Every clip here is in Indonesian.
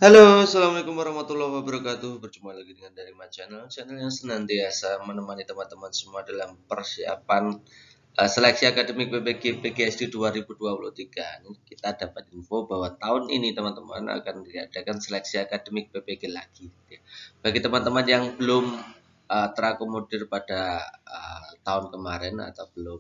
Halo, assalamualaikum warahmatullahi wabarakatuh. Berjumpa lagi dengan dari My channel yang senantiasa menemani teman-teman semua dalam persiapan seleksi akademik PPG PGSD 2023. Ini kita dapat info bahwa tahun ini teman-teman akan diadakan seleksi akademik PPG lagi. Bagi teman-teman yang belum terakomodir pada tahun kemarin atau belum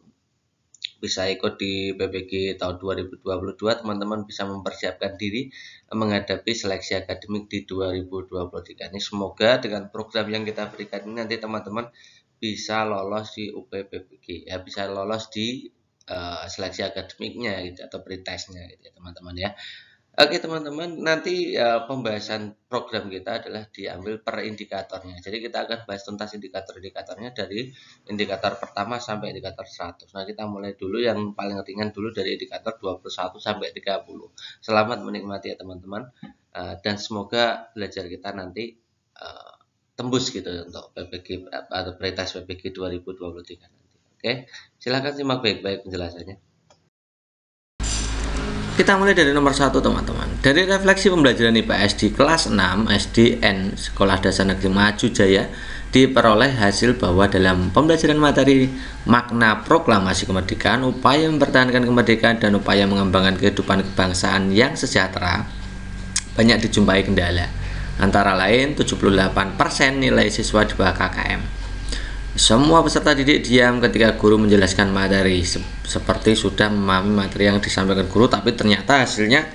bisa ikut di PPG tahun 2022, teman-teman bisa mempersiapkan diri menghadapi seleksi akademik di 2023 ini. Semoga dengan program yang kita berikan ini nanti teman-teman bisa lolos di UPPPG ya, bisa lolos di seleksi akademiknya gitu atau pretestnya gitu ya teman-teman ya. Oke teman-teman, nanti pembahasan program kita adalah diambil per indikatornya. Jadi kita akan bahas tuntas indikator-indikatornya dari indikator pertama sampai indikator 100. Nah, kita mulai dulu yang paling ringan dulu dari indikator 21 sampai 30. Selamat menikmati ya teman-teman. Dan semoga belajar kita nanti tembus gitu untuk PPG atau pretest PPG 2023 nanti. Oke, silakan simak baik-baik penjelasannya. Kita mulai dari nomor 1 teman-teman. Dari refleksi pembelajaran IPS di kelas 6 SDN Sekolah Dasar Negeri Maju Jaya diperoleh hasil bahwa dalam pembelajaran materi makna proklamasi kemerdekaan, upaya mempertahankan kemerdekaan dan upaya mengembangkan kehidupan kebangsaan yang sejahtera banyak dijumpai kendala. Antara lain 78% nilai siswa di bawah KKM. Semua peserta didik diam ketika guru menjelaskan materi, seperti sudah memahami materi yang disampaikan guru, tapi ternyata hasilnya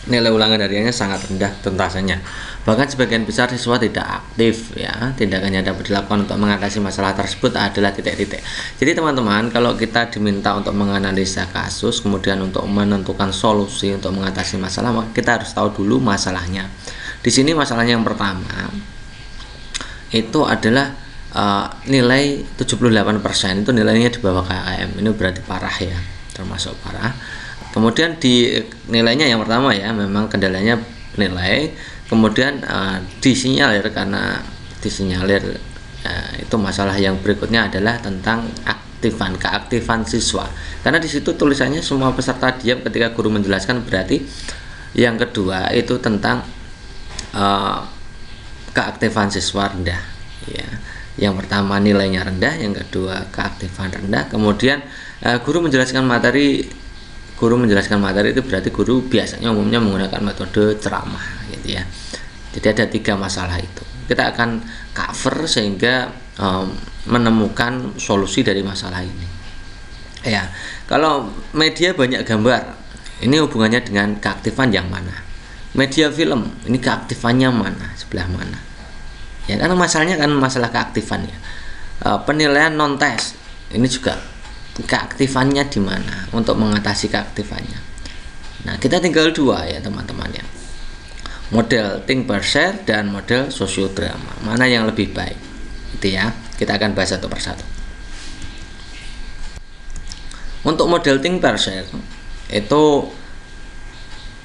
nilai ulangan hariannya sangat rendah tuntasannya. Bahkan sebagian besar siswa tidak aktif ya. Tindakan yang dapat dilakukan untuk mengatasi masalah tersebut adalah titik-titik. Jadi teman-teman, kalau kita diminta untuk menganalisa kasus, kemudian untuk menentukan solusi untuk mengatasi masalah, kita harus tahu dulu masalahnya. Di sini masalahnya yang pertama itu adalah nilai 78% itu nilainya di bawah KKM. Ini berarti parah ya, termasuk parah. Kemudian di nilainya yang pertama ya, memang kendalanya nilai. Kemudian disinyalir, karena disinyalir itu masalah yang berikutnya adalah tentang keaktifan siswa. Karena di situ tulisannya semua peserta diam ketika guru menjelaskan, berarti yang kedua itu tentang keaktifan siswa rendah ya. Yang pertama nilainya rendah, yang kedua keaktifan rendah. Kemudian guru menjelaskan materi itu berarti guru biasanya umumnya menggunakan metode ceramah gitu ya. Jadi ada 3 masalah itu. Kita akan cover sehingga menemukan solusi dari masalah ini. Ya, kalau media banyak gambar, ini hubungannya dengan keaktifan yang mana? Media film, ini keaktifannya mana? Sebelah mana? Ya, karena masalahnya kan masalah keaktifan ya. Penilaian non tes ini juga keaktifannya di mana untuk mengatasi keaktifannya. Nah, kita tinggal 2 ya teman-teman ya. Model think per share dan model sosiodrama. Mana yang lebih baik? Itu ya. Kita akan bahas satu persatu. Untuk model think per share itu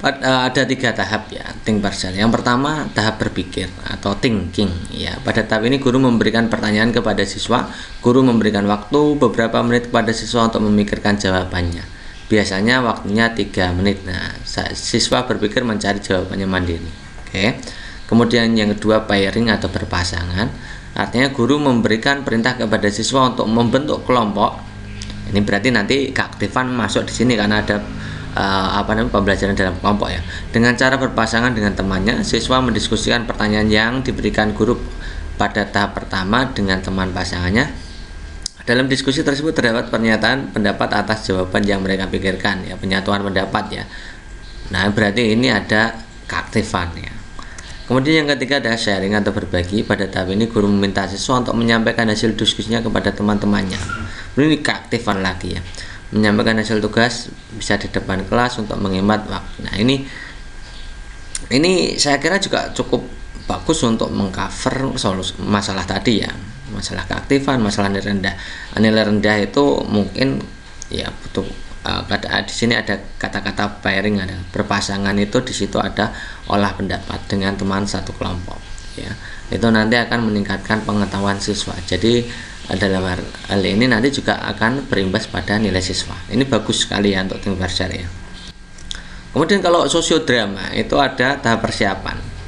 ada 3 tahap ya, think per share. Yang pertama tahap berpikir atau thinking ya. Pada tahap ini guru memberikan pertanyaan kepada siswa, guru memberikan waktu beberapa menit kepada siswa untuk memikirkan jawabannya. Biasanya waktunya 3 menit. Nah, siswa berpikir mencari jawabannya mandiri. Oke. Kemudian yang kedua pairing atau berpasangan. Artinya guru memberikan perintah kepada siswa untuk membentuk kelompok. Ini berarti nanti keaktifan masuk di sini karena ada pembelajaran dalam kelompok ya. Dengan cara berpasangan dengan temannya, siswa mendiskusikan pertanyaan yang diberikan guru pada tahap pertama dengan teman pasangannya. Dalam diskusi tersebut terdapat pernyataan pendapat atas jawaban yang mereka pikirkan ya, penyatuan pendapat ya. Nah, berarti ini ada keaktifan ya. Kemudian yang ketiga ada sharing atau berbagi. Pada tahap ini guru meminta siswa untuk menyampaikan hasil diskusinya kepada teman-temannya. Ini keaktifan lagi ya. Menyampaikan hasil tugas bisa di depan kelas untuk menghemat waktu. Nah, ini saya kira juga cukup bagus untuk mengcover solusi masalah tadi ya, masalah keaktifan, masalah nilai rendah. Nilai rendah itu mungkin ya butuh di sini ada kata-kata pairing, ada berpasangan, itu di situ ada olah pendapat dengan teman satu kelompok ya. Itu nanti akan meningkatkan pengetahuan siswa. Jadi dalam hal ini nanti juga akan berimbas pada nilai siswa. Ini bagus sekali ya untuk think per share ya. Kemudian kalau sosiodrama itu ada tahap persiapan.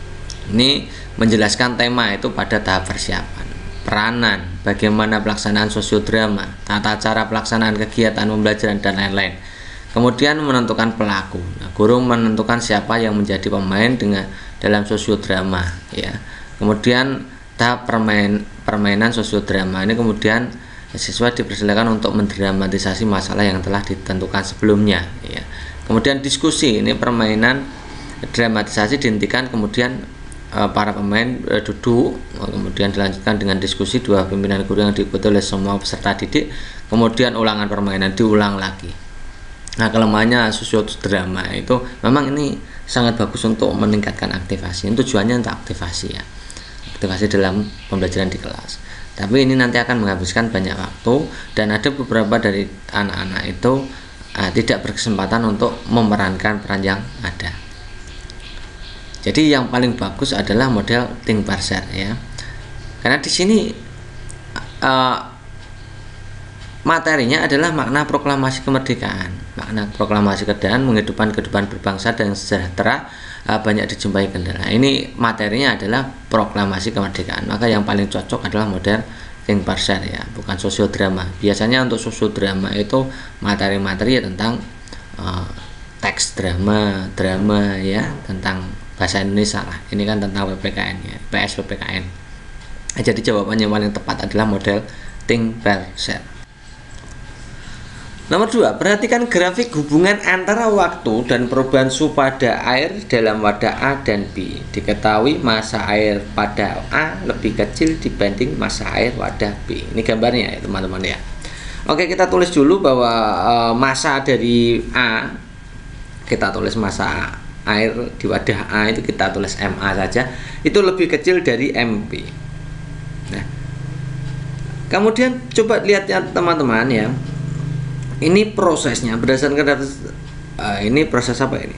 Ini menjelaskan tema itu pada tahap persiapan. Peranan, bagaimana pelaksanaan sosiodrama, tata cara pelaksanaan kegiatan pembelajaran dan lain-lain. Kemudian menentukan pelaku. Nah, guru menentukan siapa yang menjadi pemain dalam sosiodrama, ya. Kemudian tahap permainan sosiodrama ini kemudian siswa dipersilakan untuk mendramatisasi masalah yang telah ditentukan sebelumnya, ya. Kemudian diskusi, ini permainan dramatisasi dihentikan, kemudian para pemain duduk, kemudian dilanjutkan dengan diskusi dua pimpinan guru yang diikuti oleh semua peserta didik, kemudian ulangan permainan diulang lagi. Nah, kelemahannya sosiodrama itu memang ini sangat bagus untuk meningkatkan aktivasi. Tujuannya untuk aktivasi, ya, aktivasi dalam pembelajaran di kelas. Tapi ini nanti akan menghabiskan banyak waktu, dan ada beberapa dari anak-anak itu tidak berkesempatan untuk memerankan peran yang ada. Jadi yang paling bagus adalah model think parser, ya. Karena di sini materinya adalah makna proklamasi kemerdekaan. Makna proklamasi kemerdekaan menghidupkan kehidupan berbangsa dan sejahtera banyak dijumpai kendala. Ini materinya adalah proklamasi kemerdekaan. Maka yang paling cocok adalah model think parser, ya, bukan sosiodrama. Biasanya untuk sosiodrama itu materi-materi tentang teks drama, ya, tentang bahasa Indonesia lah. Ini kan tentang PPKN, ya, PPKN. Jadi jawabannya paling tepat adalah model think parser. Nomor 2, perhatikan grafik hubungan antara waktu dan perubahan suhu pada air dalam wadah A dan B. Diketahui massa air pada A lebih kecil dibanding massa air wadah B. Ini gambarnya, ya, teman-teman, ya. Oke, kita tulis dulu bahwa massa dari A, kita tulis massa air di wadah A itu kita tulis MA saja, itu lebih kecil dari MP. Nah, kemudian coba lihat, ya, teman-teman, ya. Ini prosesnya berdasarkan ini proses apa ini?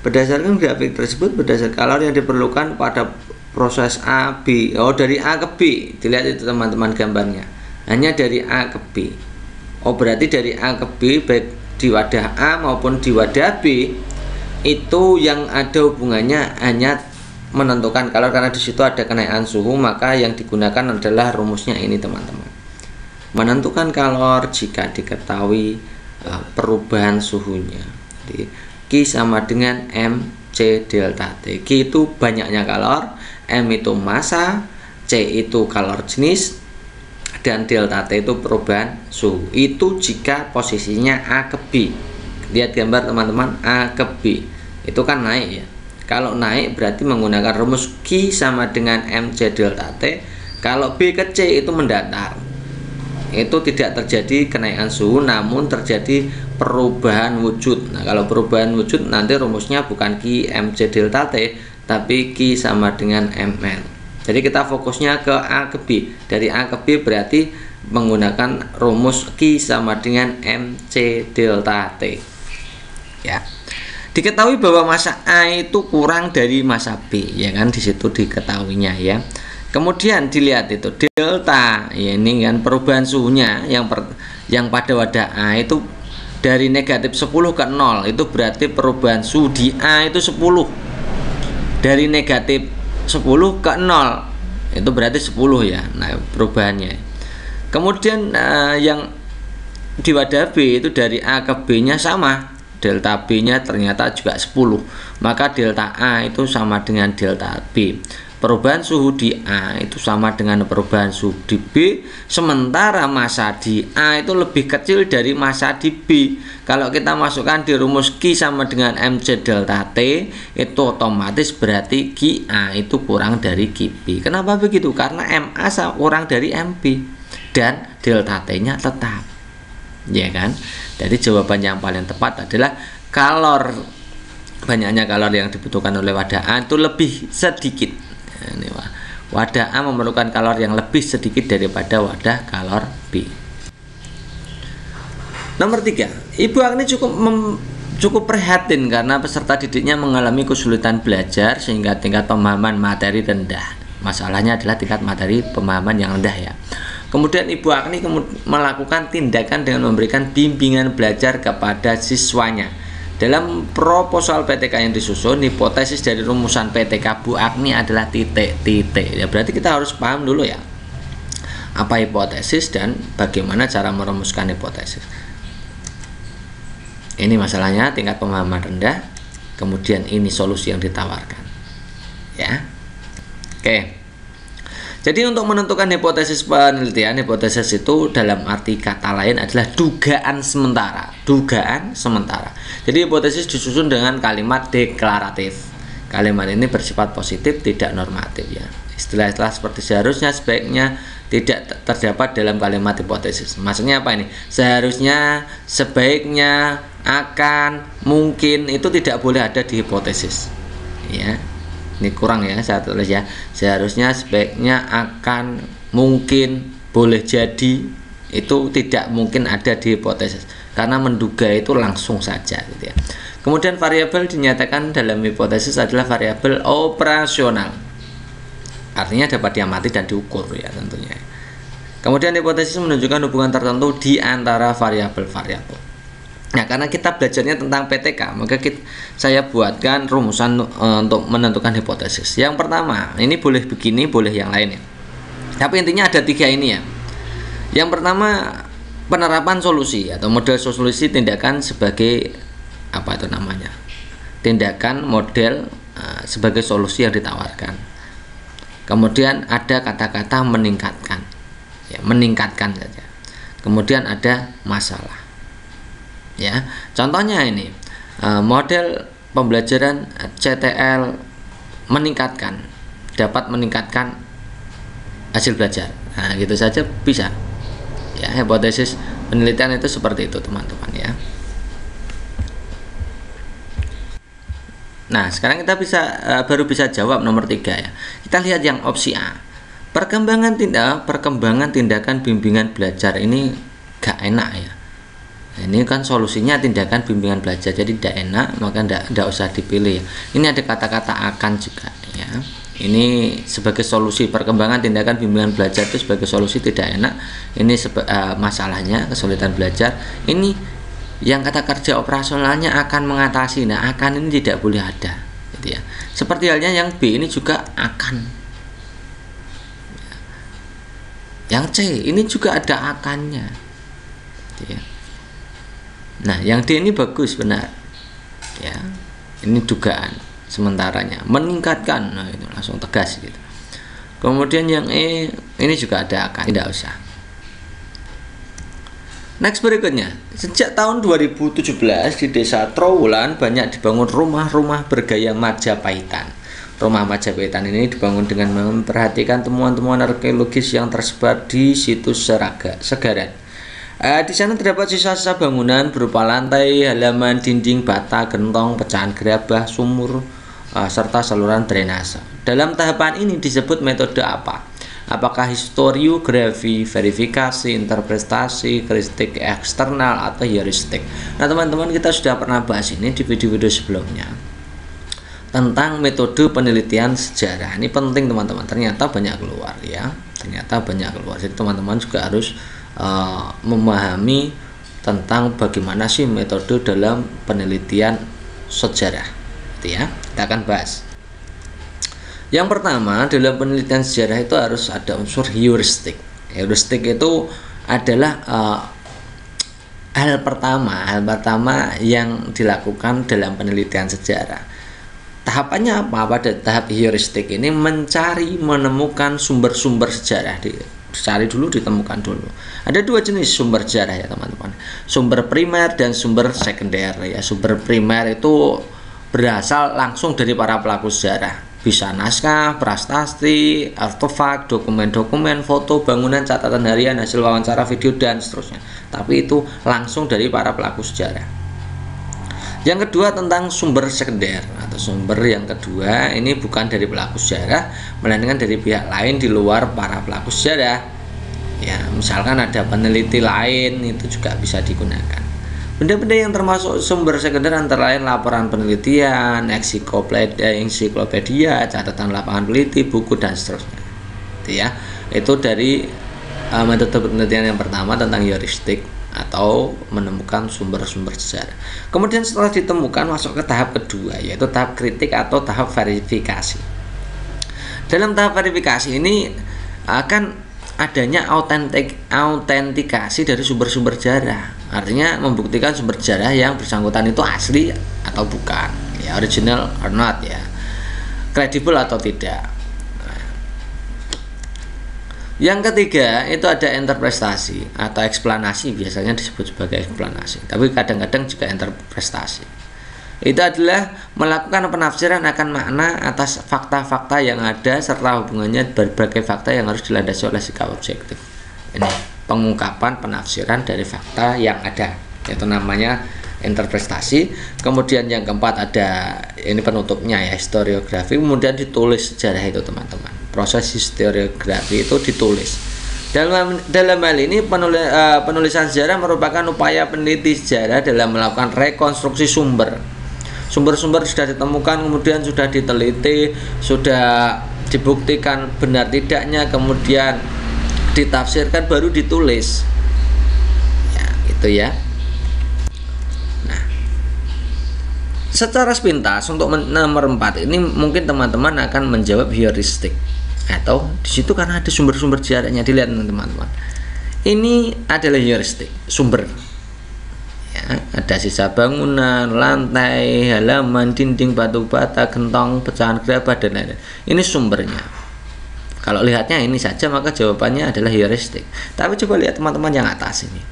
Berdasarkan grafik tersebut, berdasarkan kalori yang diperlukan pada proses A, B. Oh, dari A ke B. Dilihat itu, teman-teman, gambarnya. Hanya dari A ke B. Oh, berarti dari A ke B, baik di wadah A maupun di wadah B, itu yang ada hubungannya hanya menentukan kalori, karena di situ ada kenaikan suhu, maka yang digunakan adalah rumusnya ini, teman-teman. Menentukan kalori jika diketahui perubahan suhunya. Jadi, Q sama dengan MC delta T. Q itu banyaknya kalori, M itu massa, C itu kalori jenis, dan delta T itu perubahan suhu. Itu jika posisinya A ke B. Lihat gambar, teman-teman, A ke B. Itu kan naik, ya. Kalau naik berarti menggunakan rumus Q sama dengan MC delta T. Kalau B ke C itu mendatar. Itu tidak terjadi kenaikan suhu, namun terjadi perubahan wujud. Nah, kalau perubahan wujud nanti rumusnya bukan Q MC delta T, tapi Q sama dengan ML. Jadi kita fokusnya ke A ke B. Dari A ke B berarti menggunakan rumus Q sama dengan MC delta T, ya. Diketahui bahwa massa A itu kurang dari massa B, ya kan, di situ diketahuinya, ya. Kemudian dilihat itu delta, ya, ini kan perubahan suhunya yang pada wadah A itu dari negatif 10 ke 0, itu berarti perubahan suhu di A itu 10. Dari negatif 10 ke 0 itu berarti 10, ya. Nah, perubahannya. Kemudian yang di wadah B itu dari A ke B nya sama, delta B nya ternyata juga 10, maka delta A itu sama dengan delta B. Perubahan suhu di A itu sama dengan perubahan suhu di B, sementara massa di A itu lebih kecil dari massa di B. Kalau kita masukkan di rumus Q sama dengan MC delta T, itu otomatis berarti QA itu kurang dari QB. Kenapa begitu? Karena MA kurang dari MP dan delta T-nya tetap, ya kan? Jadi jawaban yang paling tepat adalah banyaknya kalori yang dibutuhkan oleh wadah A itu lebih sedikit. Ini wadah A memerlukan kalori yang lebih sedikit daripada wadah kalori B. Nomor 3, Ibu Agni cukup prihatin karena peserta didiknya mengalami kesulitan belajar sehingga tingkat pemahaman materi rendah. Masalahnya adalah tingkat materi pemahaman yang rendah, ya. Kemudian Ibu Agni melakukan tindakan dengan memberikan bimbingan belajar kepada siswanya. Dalam proposal PTK yang disusun, hipotesis dari rumusan PTK Bu Agni adalah titik-titik. Ya, berarti kita harus paham dulu ya, apa hipotesis dan bagaimana cara merumuskan hipotesis. Ini masalahnya tingkat pemahaman rendah, kemudian ini solusi yang ditawarkan. Ya. Oke. Jadi untuk menentukan hipotesis penelitian, hipotesis itu dalam arti kata lain adalah dugaan sementara. Dugaan sementara. Jadi hipotesis disusun dengan kalimat deklaratif. Kalimat ini bersifat positif, tidak normatif ya. Istilah-istilah seperti seharusnya, sebaiknya tidak terdapat dalam kalimat hipotesis. Maksudnya apa ini? Seharusnya, sebaiknya, akan, mungkin itu tidak boleh ada di hipotesis. Ya. Ini kurang ya, saya tulis ya. Seharusnya, sebaiknya, akan, mungkin, boleh jadi itu tidak mungkin ada di hipotesis karena menduga itu langsung saja gitu ya. Kemudian variabel dinyatakan dalam hipotesis adalah variabel operasional. Artinya dapat diamati dan diukur ya tentunya. Kemudian hipotesis menunjukkan hubungan tertentu di antara variabel-variabel. Nah, karena kita belajarnya tentang PTK, maka saya buatkan rumusan untuk menentukan hipotesis. Yang pertama, ini boleh begini, boleh yang lain ya. Tapi intinya ada 3 ini ya. Yang pertama, penerapan solusi atau model solusi tindakan sebagai apa itu namanya? Tindakan model sebagai solusi yang ditawarkan. Kemudian ada kata-kata meningkatkan. Ya, meningkatkan saja. Kemudian ada masalah. Ya, contohnya ini model pembelajaran CTL meningkatkan, dapat meningkatkan hasil belajar. Nah, gitu saja bisa. Ya, hipotesis penelitian itu seperti itu, teman-teman ya. Nah, sekarang kita baru bisa jawab nomor 3 ya. Kita lihat yang opsi A. Perkembangan tindakan bimbingan belajar ini gak enak ya. Ini kan solusinya tindakan bimbingan belajar, jadi tidak enak, maka tidak usah dipilih ya. Ini ada kata-kata akan juga ya. Ini sebagai solusi perkembangan tindakan bimbingan belajar itu sebagai solusi tidak enak. Ini masalahnya kesulitan belajar. Ini yang kata kerja operasionalnya akan mengatasi. Nah, akan ini tidak boleh ada gitu ya. Seperti halnya yang B ini juga akan. Yang C ini juga ada akannya gitu ya. Nah, yang D ini bagus, benar ya. Ini dugaan sementaranya, meningkatkan. Nah, itu langsung tegas gitu. Kemudian yang E ini juga ada akan, tidak usah. Next berikutnya, sejak tahun 2017 di Desa Trowulan banyak dibangun rumah-rumah bergaya Majapahitan. Rumah Majapahitan ini dibangun dengan memperhatikan temuan-temuan arkeologis yang tersebar di situs Segaran. Di sana terdapat sisa-sisa bangunan berupa lantai, halaman, dinding, bata, gentong, pecahan gerabah, sumur, serta saluran drainase. Dalam tahapan ini disebut metode apa? Apakah historiografi, verifikasi, interpretasi, kritik eksternal, atau heuristik? Nah, teman-teman, kita sudah pernah bahas ini di video-video sebelumnya tentang metode penelitian sejarah. Ini penting, teman-teman. Ternyata banyak keluar ya. Ternyata banyak keluar. Jadi teman-teman juga harus memahami tentang bagaimana sih metode dalam penelitian sejarah gitu ya. Kita akan bahas. Yang pertama, dalam penelitian sejarah itu harus ada unsur heuristik. Heuristik itu adalah hal pertama yang dilakukan dalam penelitian sejarah. Tahapannya apa? Pada tahap heuristik ini menemukan sumber-sumber sejarah, dicari dulu, ditemukan dulu. Ada 2 jenis sumber sejarah ya teman-teman, sumber primer dan sumber sekunder ya. Sumber primer itu berasal langsung dari para pelaku sejarah, bisa naskah, prasasti, artefak, dokumen-dokumen, foto, bangunan, catatan harian, hasil wawancara, video, dan seterusnya. Tapi itu langsung dari para pelaku sejarah. Yang kedua tentang sumber sekunder atau sumber yang kedua ini bukan dari pelaku sejarah, melainkan dari pihak lain di luar para pelaku sejarah. Ya, misalkan ada peneliti lain, itu juga bisa digunakan. Benda-benda yang termasuk sumber sekunder antara lain laporan penelitian, ensiklopedia, catatan lapangan peneliti, buku, dan seterusnya. Itu ya, itu dari metode penelitian yang pertama tentang heuristik atau menemukan sumber-sumber sejarah. Kemudian setelah ditemukan masuk ke tahap kedua, yaitu tahap kritik atau tahap verifikasi. Dalam tahap verifikasi ini akan adanya autentikasi dari sumber-sumber sejarah. Artinya membuktikan sumber sejarah yang bersangkutan itu asli atau bukan, ya, original or not, ya, kredibel atau tidak. Yang ketiga itu ada interpretasi atau eksplanasi, biasanya disebut sebagai eksplanasi, tapi kadang-kadang juga interpretasi. Itu adalah melakukan penafsiran akan makna atas fakta-fakta yang ada serta hubungannya berbagai fakta yang harus dilandasi oleh sikap objektif. Ini pengungkapan penafsiran dari fakta yang ada, itu namanya interpretasi. Kemudian yang keempat ada, ini penutupnya ya, historiografi. Kemudian ditulis sejarah itu teman-teman. Proses historiografi itu ditulis. Dalam hal ini penulisan sejarah merupakan upaya peneliti sejarah dalam melakukan rekonstruksi sumber. Sumber-sumber sudah ditemukan, kemudian sudah diteliti, sudah dibuktikan benar tidaknya, kemudian ditafsirkan, baru ditulis. Ya, itu ya. Nah, secara sepintas untuk nomor 4 ini mungkin teman-teman akan menjawab heuristik, atau di situ karena ada sumber-sumber sejarahnya. Dilihat teman-teman, ini adalah heuristik, sumber. Ya, ada sisa bangunan, lantai, halaman, dinding, batu bata, gentong, pecahan gerabah dan lain-lain. Ini sumbernya. Kalau lihatnya ini saja maka jawabannya adalah heuristik. Tapi coba lihat teman-teman yang atas ini.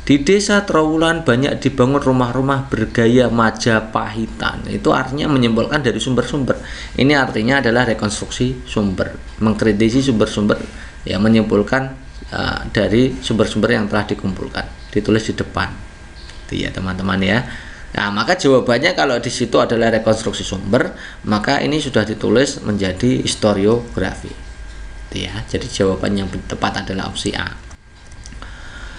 Di desa Trowulan banyak dibangun rumah-rumah bergaya Majapahitan. Itu artinya menyimpulkan dari sumber-sumber. Ini artinya adalah rekonstruksi sumber, mengkritisi sumber-sumber, ya, menyimpulkan dari sumber-sumber yang telah dikumpulkan, ditulis di depan. Itu ya teman-teman ya. Nah, maka jawabannya kalau di situ adalah rekonstruksi sumber, maka ini sudah ditulis menjadi historiografi. Itu ya. Jadi jawaban yang tepat adalah opsi A.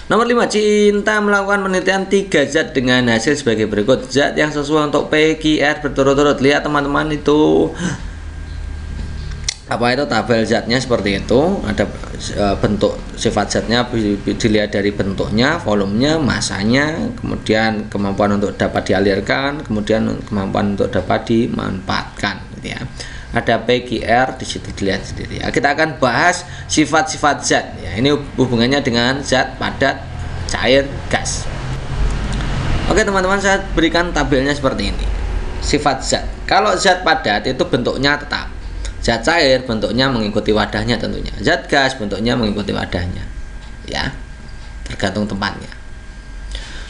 Nomor 5, Cinta melakukan penelitian 3 zat dengan hasil sebagai berikut. Zat yang sesuai untuk PQR berturut-turut. Lihat teman-teman itu apa itu tabel zatnya seperti itu. Ada bentuk sifat zatnya dilihat dari bentuknya, volumenya, masanya, kemudian kemampuan untuk dapat dialirkan, kemudian kemampuan untuk dapat dimanfaatkan, gitu ya. Ada PQR di situ, dilihat sendiri. Ya, kita akan bahas sifat-sifat zat. Ya, ini hubungannya dengan zat, padat, cair, gas. Oke teman-teman, saya berikan tabelnya seperti ini. Sifat zat. Kalau zat padat itu bentuknya tetap. Zat cair bentuknya mengikuti wadahnya tentunya. Zat gas bentuknya mengikuti wadahnya. Ya, tergantung tempatnya.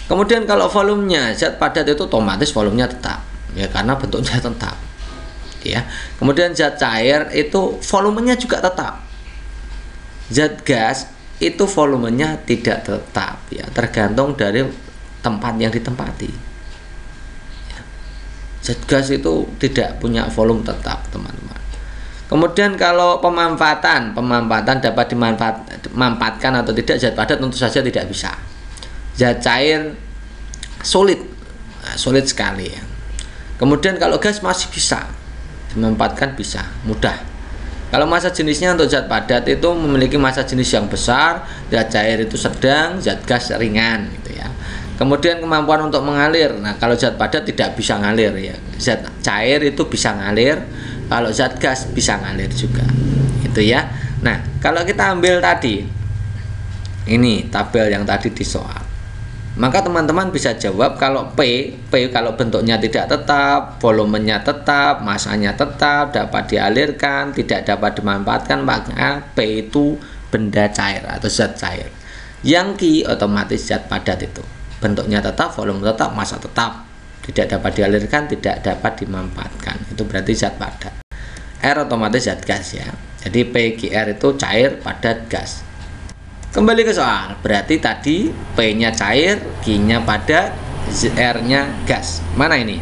Kemudian kalau volumenya, zat padat itu otomatis volumenya tetap. Ya, karena bentuknya tetap. Ya. Kemudian zat cair itu volumenya juga tetap. Zat gas itu volumenya tidak tetap, ya, tergantung dari tempat yang ditempati. Ya. Zat gas itu tidak punya volume tetap, teman-teman. Kemudian kalau pemanfaatan dapat dimanfaatkan atau tidak, zat padat tentu saja tidak bisa. Zat cair sulit sekali ya. Kemudian kalau gas masih bisa dimanfaatkan, bisa mudah. Kalau massa jenisnya untuk zat padat itu memiliki massa jenis yang besar, zat cair itu sedang, zat gas ringan, gitu ya. Kemudian kemampuan untuk mengalir. Nah, kalau zat padat tidak bisa ngalir ya. Zat cair itu bisa ngalir, kalau zat gas bisa ngalir juga. Itu ya. Nah, kalau kita ambil tadi ini tabel yang tadi di soal, maka teman-teman bisa jawab kalau P kalau bentuknya tidak tetap, volumenya tetap, masanya tetap, dapat dialirkan, tidak dapat dimanfaatkan, maka P itu benda cair atau zat cair. Yang Q otomatis zat padat itu. Bentuknya tetap, volume tetap, massa tetap, tidak dapat dialirkan, tidak dapat dimanfaatkan. Itu berarti zat padat. R otomatis zat gas ya. Jadi PQR itu cair, padat, gas. Kembali ke soal, berarti tadi P-nya cair, Q-nya padat, R-nya gas. Mana ini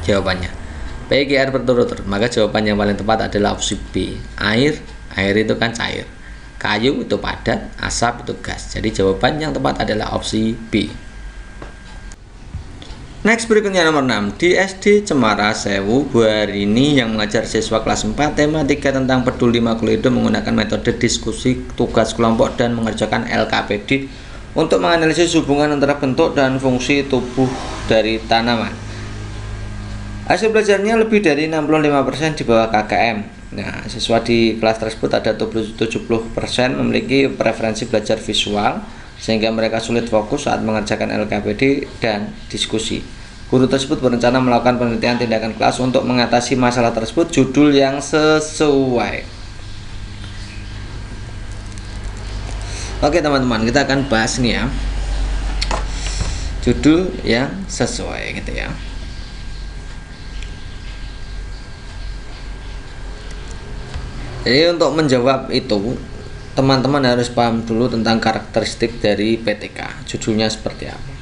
jawabannya? PQR berturut-turut. Maka jawaban yang paling tepat adalah opsi B. Air itu kan cair. Kayu itu padat, asap itu gas. Jadi jawaban yang tepat adalah opsi B. Next, berikutnya nomor 6. Di SD Cemara Sewu hari ini yang mengajar siswa kelas 4 tema 3 tentang peduli makhluk hidup menggunakan metode diskusi, tugas kelompok dan mengerjakan LKPD untuk menganalisis hubungan antara bentuk dan fungsi tubuh dari tanaman. Hasil belajarnya lebih dari 65% di bawah KKM. Nah, siswa di kelas tersebut ada 70% memiliki preferensi belajar visual sehingga mereka sulit fokus saat mengerjakan LKPD dan diskusi. Guru tersebut berencana melakukan penelitian tindakan kelas untuk mengatasi masalah tersebut. Judul yang sesuai. Oke teman-teman, kita akan bahas nih ya, judul yang sesuai gitu ya. Jadi untuk menjawab itu, teman-teman harus paham dulu tentang karakteristik dari PTK. Judulnya seperti apa.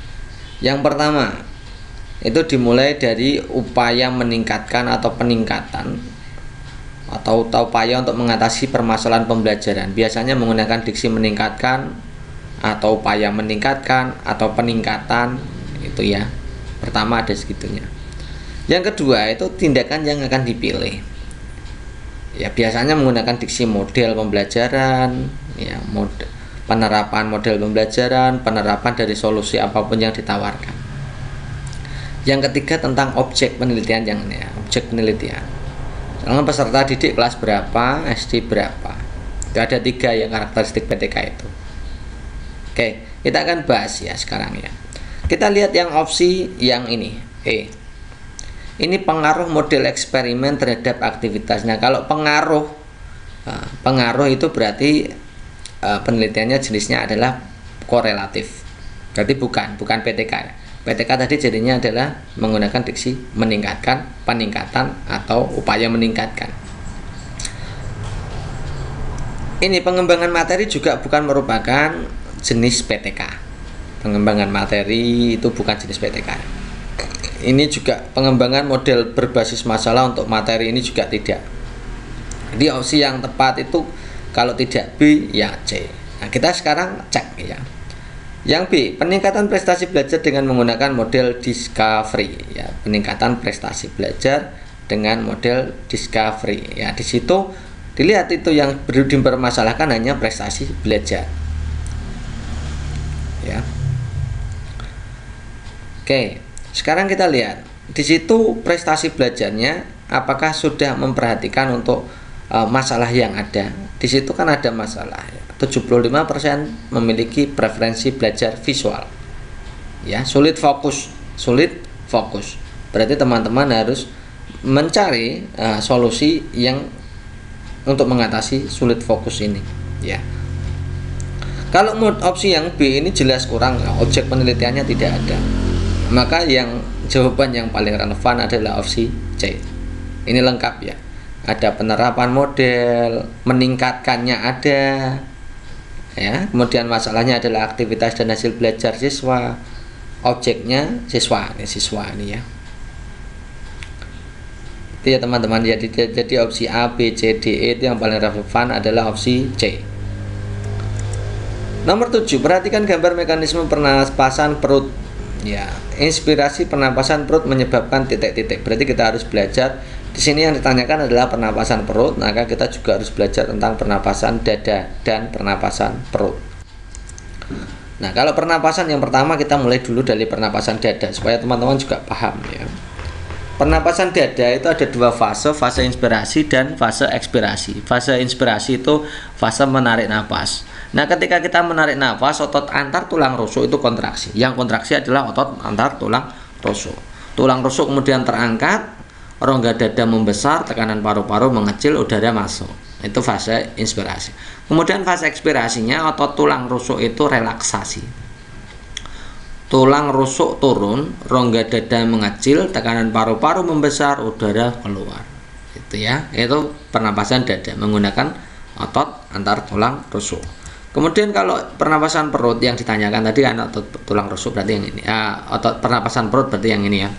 Yang pertama, itu dimulai dari upaya meningkatkan atau peningkatan atau upaya untuk mengatasi permasalahan pembelajaran. Biasanya menggunakan diksi meningkatkan atau upaya meningkatkan atau peningkatan itu ya. Pertama ada segitunya. Yang kedua itu tindakan yang akan dipilih. Ya biasanya menggunakan diksi model pembelajaran, ya penerapan model pembelajaran, penerapan dari solusi apapun yang ditawarkan. Yang ketiga tentang objek penelitian yang ini ya, objek penelitian. Misalnya peserta didik kelas berapa, SD berapa. Itu ada 3 yang karakteristik PTK itu. Oke, kita akan bahas ya sekarang ya. Kita lihat yang opsi yang ini, E. Ini pengaruh model eksperimen terhadap aktivitas. Nah, kalau pengaruh itu berarti penelitiannya jenisnya adalah korelatif. Berarti bukan PTK ya. PTK tadi jadinya adalah menggunakan diksi meningkatkan, peningkatan, atau upaya meningkatkan. Ini pengembangan materi juga bukan merupakan jenis PTK. Pengembangan materi itu bukan jenis PTK. Ini juga pengembangan model berbasis masalah untuk materi ini juga tidak. Jadi opsi yang tepat itu kalau tidak B ya C. Nah kita sekarang cek ya. Yang B, peningkatan prestasi belajar dengan menggunakan model discovery ya, peningkatan prestasi belajar dengan model discovery. Ya, di situ dilihat itu yang dipermasalahkan hanya prestasi belajar. Ya. Oke, sekarang kita lihat di situ prestasi belajarnya apakah sudah memperhatikan untuk masalah yang ada. Di situ kan ada masalah ya. 75% memiliki preferensi belajar visual. Ya, sulit fokus. Berarti teman-teman harus mencari solusi yang untuk mengatasi sulit fokus ini, ya. Kalau opsi yang B ini jelas kurang, objek penelitiannya tidak ada. Maka yang jawaban yang paling relevan adalah opsi C. Ini lengkap ya. Ada penerapan model, meningkatkannya ada. Ya, kemudian masalahnya adalah aktivitas dan hasil belajar siswa, objeknya siswa ini ya. Itu ya teman-teman. Jadi opsi A, B, C, D, E itu yang paling relevan adalah opsi C. Nomor 7, perhatikan gambar mekanisme pernapasan perut. Ya, inspirasi pernapasan perut menyebabkan titik-titik. Berarti kita harus belajar. Di sini yang ditanyakan adalah pernapasan perut, maka kita juga harus belajar tentang pernapasan dada dan pernapasan perut. Nah, kalau pernapasan yang pertama kita mulai dulu dari pernapasan dada supaya teman-teman juga paham ya. Pernapasan dada itu ada 2 fase inspirasi dan fase ekspirasi. Fase inspirasi itu fase menarik nafas. Nah, ketika kita menarik nafas, otot antar tulang rusuk itu kontraksi. Yang kontraksi adalah otot antar tulang rusuk. Tulang rusuk kemudian terangkat, rongga dada membesar, tekanan paru-paru mengecil, udara masuk. Itu fase inspirasi. Kemudian fase ekspirasinya otot tulang rusuk itu relaksasi. Tulang rusuk turun, rongga dada mengecil, tekanan paru-paru membesar, udara keluar. Itu ya, itu pernapasan dada menggunakan otot antar tulang rusuk. Kemudian kalau pernapasan perut yang ditanyakan tadi kan otot tulang rusuk berarti yang ini. Otot pernapasan perut berarti yang ini ya.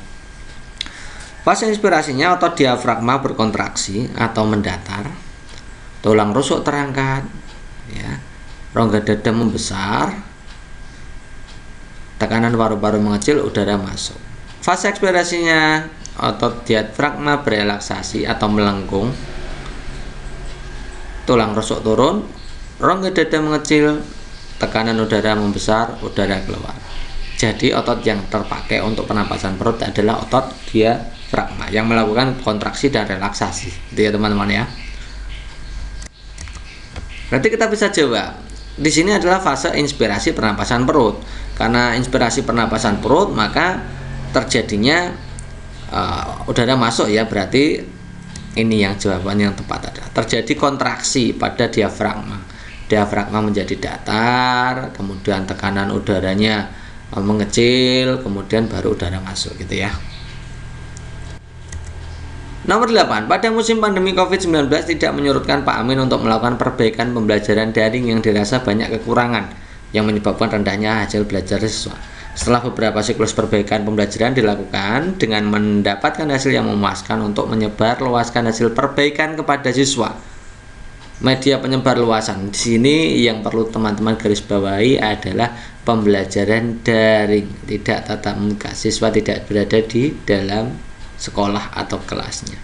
Fase inspirasinya otot diafragma berkontraksi atau mendatar, tulang rusuk terangkat, ya, rongga dada membesar, tekanan paru-paru mengecil, udara masuk. Fase ekspirasinya otot diafragma berelaksasi atau melengkung, tulang rusuk turun, rongga dada mengecil, tekanan udara membesar, udara keluar. Jadi otot yang terpakai untuk pernapasan perut adalah otot diafragma yang melakukan kontraksi dan relaksasi. Itu ya teman-teman ya. Berarti kita bisa jawab. Di sini adalah fase inspirasi pernapasan perut. Karena inspirasi pernapasan perut, maka terjadinya udara masuk ya. Berarti ini yang jawaban yang tepat adalah terjadi kontraksi pada diafragma. Diafragma menjadi datar, kemudian tekanan udaranya mengecil, kemudian baru udara masuk gitu ya. Nomor 8, pada musim pandemi COVID-19 tidak menyurutkan Pak Amin untuk melakukan perbaikan pembelajaran daring yang dirasa banyak kekurangan yang menyebabkan rendahnya hasil belajar siswa. Setelah beberapa siklus perbaikan pembelajaran dilakukan dengan mendapatkan hasil yang memuaskan untuk menyebar luaskan hasil perbaikan kepada siswa. Media penyebar luasan di sini yang perlu teman-teman garis bawahi adalah pembelajaran daring, tidak tatap muka. Siswa tidak berada di dalam sekolah atau kelasnya.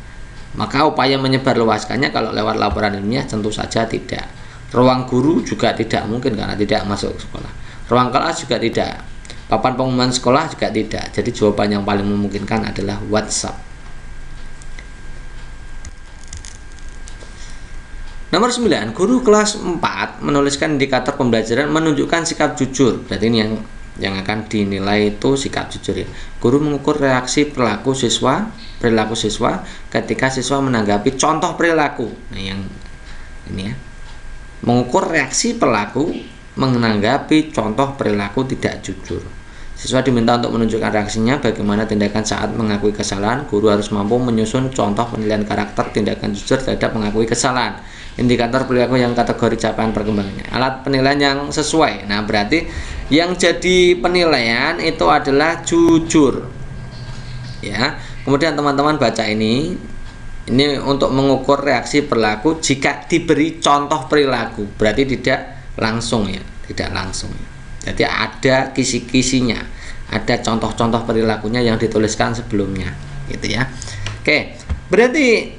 Maka upaya menyebar luaskannya kalau lewat laporan ilmiah tentu saja tidak. Ruang guru juga tidak mungkin karena tidak masuk sekolah. Ruang kelas juga tidak. Papan pengumuman sekolah juga tidak. Jadi jawaban yang paling memungkinkan adalah WhatsApp. Nomor 9, guru kelas 4 menuliskan indikator pembelajaran menunjukkan sikap jujur. Berarti ini yang akan dinilai itu sikap jujur ya. Guru mengukur reaksi perilaku siswa ketika siswa menanggapi contoh perilaku. Nah, yang ini ya. Mengukur reaksi perilaku menanggapi contoh perilaku tidak jujur. Siswa diminta untuk menunjukkan reaksinya bagaimana tindakan saat mengakui kesalahan. Guru harus mampu menyusun contoh penilaian karakter tindakan jujur terhadap mengakui kesalahan. Indikator perilaku yang kategori capaian perkembangannya, alat penilaian yang sesuai. Nah, berarti yang jadi penilaian itu adalah jujur ya. Kemudian teman-teman baca ini untuk mengukur reaksi perilaku jika diberi contoh perilaku, berarti tidak langsung ya, tidak langsung ya. Jadi ada kisi-kisinya, ada contoh-contoh perilakunya yang dituliskan sebelumnya gitu ya. Oke, berarti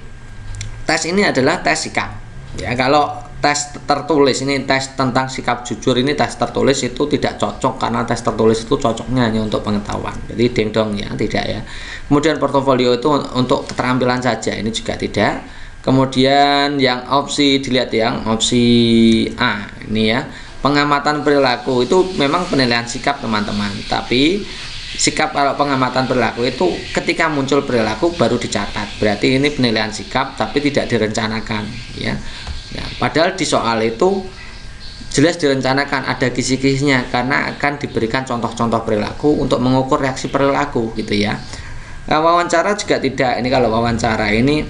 tes ini adalah tes sikap. Ya, kalau tes tertulis ini tes tentang sikap jujur ini tes tertulis itu tidak cocok karena tes tertulis itu cocoknya hanya untuk pengetahuan. Jadi ding dong ya, tidak ya. Kemudian portofolio itu untuk keterampilan saja, ini juga tidak. Kemudian yang opsi dilihat yang opsi A ini ya. Pengamatan perilaku itu memang penilaian sikap teman-teman, tapi sikap kalau pengamatan perilaku itu ketika muncul perilaku baru dicatat. Berarti ini penilaian sikap tapi tidak direncanakan ya. Nah, padahal di soal itu jelas direncanakan ada kisi-kisinya karena akan diberikan contoh-contoh perilaku untuk mengukur reaksi perilaku gitu ya. Nah, wawancara juga tidak. Ini kalau wawancara ini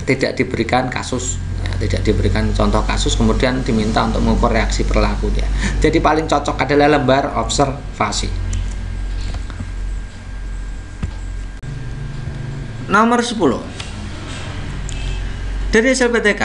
tidak diberikan kasus ya, tidak diberikan contoh kasus kemudian diminta untuk mengukur reaksi perilaku ya. Jadi paling cocok adalah lembar observasi. Nomor 10. Dari hasil PTK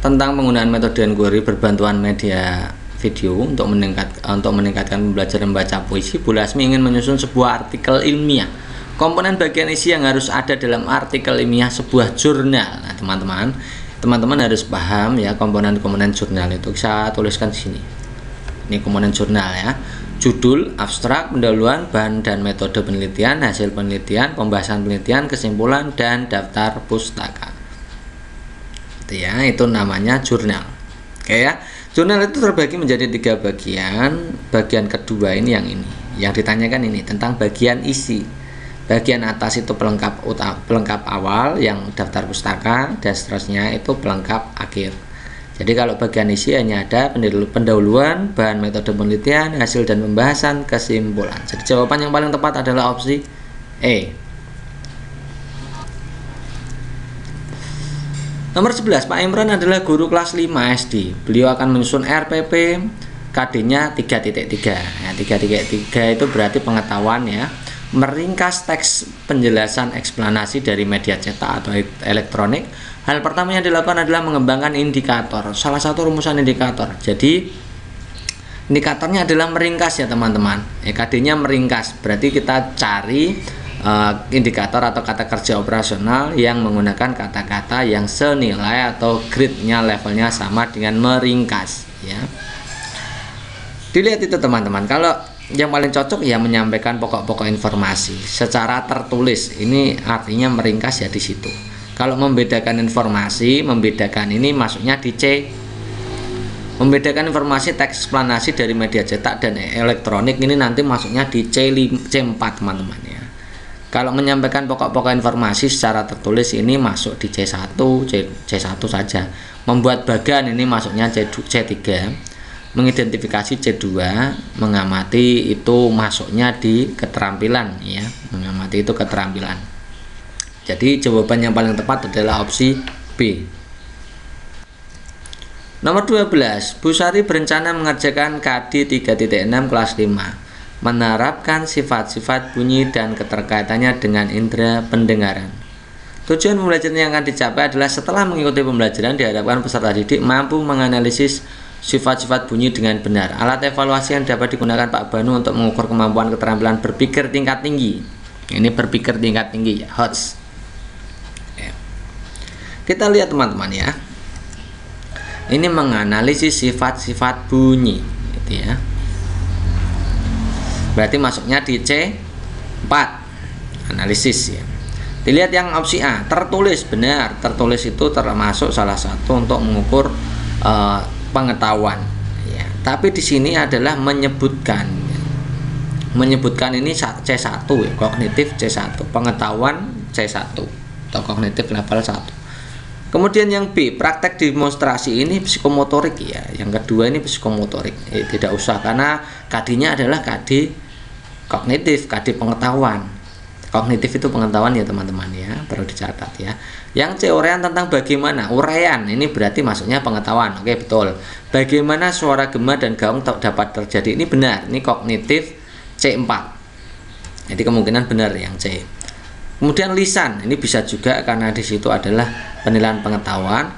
tentang penggunaan metode Ngori berbantuan media video untuk meningkatkan pembelajaran membaca puisi, Bu Lasmi ingin menyusun sebuah artikel ilmiah. Komponen bagian isi yang harus ada dalam artikel ilmiah sebuah jurnal. Nah, teman-teman harus paham ya komponen-komponen jurnal itu. Saya tuliskan di sini. Ini komponen jurnal ya. Judul, abstrak, pendahuluan, bahan dan metode penelitian, hasil penelitian, pembahasan penelitian, kesimpulan, dan daftar pustaka. Itu ya, itu namanya jurnal. Oke ya, jurnal itu terbagi menjadi 3 bagian. Bagian kedua ini yang ditanyakan ini tentang bagian isi. Bagian atas itu pelengkap awal yang daftar pustaka dan seterusnya itu pelengkap akhir. Jadi kalau bagian isi hanya ada pendahuluan, bahan metode penelitian, hasil dan pembahasan, kesimpulan. Jadi jawaban yang paling tepat adalah opsi E. Nomor 11, Pak Imran adalah guru kelas 5 SD. Beliau akan menyusun RPP KD-nya 3.3. Nah, 3.3 itu berarti pengetahuan ya. Meringkas teks penjelasan eksplanasi dari media cetak atau elektronik. Hal pertama yang dilakukan adalah mengembangkan indikator. Salah satu rumusan indikator. Jadi indikatornya adalah meringkas ya teman-teman. KD-nya meringkas. Berarti kita cari indikator atau kata kerja operasional yang menggunakan kata-kata yang senilai atau grade-nya levelnya sama dengan meringkas ya. Dilihat itu teman-teman. Kalau yang paling cocok ya menyampaikan pokok-pokok informasi secara tertulis. Ini artinya meringkas ya di situ. Kalau membedakan informasi, membedakan ini masuknya di C. Membedakan informasi teks eksplanasi dari media cetak dan elektronik ini nanti masuknya di C4 teman-teman ya. Kalau menyampaikan pokok-pokok informasi secara tertulis ini masuk di C1 saja. Membuat bagan ini masuknya C3. Mengidentifikasi C2, mengamati itu masuknya di keterampilan ya. Mengamati itu keterampilan. Jadi jawaban yang paling tepat adalah opsi B. Nomor 12, Bu Sari berencana mengerjakan KD 3.6 kelas 5, menerapkan sifat-sifat bunyi dan keterkaitannya dengan indera pendengaran. Tujuan pembelajaran yang akan dicapai adalah setelah mengikuti pembelajaran diharapkan peserta didik mampu menganalisis sifat-sifat bunyi dengan benar. Alat evaluasi yang dapat digunakan Pak Banu untuk mengukur kemampuan keterampilan berpikir tingkat tinggi. Ini berpikir tingkat tinggi ya, HOTS. Kita lihat teman-teman ya. Ini menganalisis sifat-sifat bunyi gitu ya. Berarti masuknya di C4, analisis ya. Dilihat yang opsi A, tertulis. Benar, tertulis itu termasuk salah satu untuk mengukur pengetahuan ya. Tapi di sini adalah menyebutkan ini C1 ya, kognitif C1, pengetahuan C1 atau kognitif level 1. Kemudian yang B, praktek demonstrasi ini psikomotorik ya. Yang kedua ini psikomotorik. Tidak usah karena KD-nya adalah KD kognitif, KD pengetahuan. Kognitif itu pengetahuan ya teman-teman ya, perlu dicatat ya. Yang C, uraian tentang bagaimana. Uraian ini berarti masuknya pengetahuan. Oke, betul. Bagaimana suara gema dan gaung dapat terjadi. Ini benar, ini kognitif C4. Jadi kemungkinan benar yang C. Kemudian lisan, ini bisa juga karena di situ adalah penilaian pengetahuan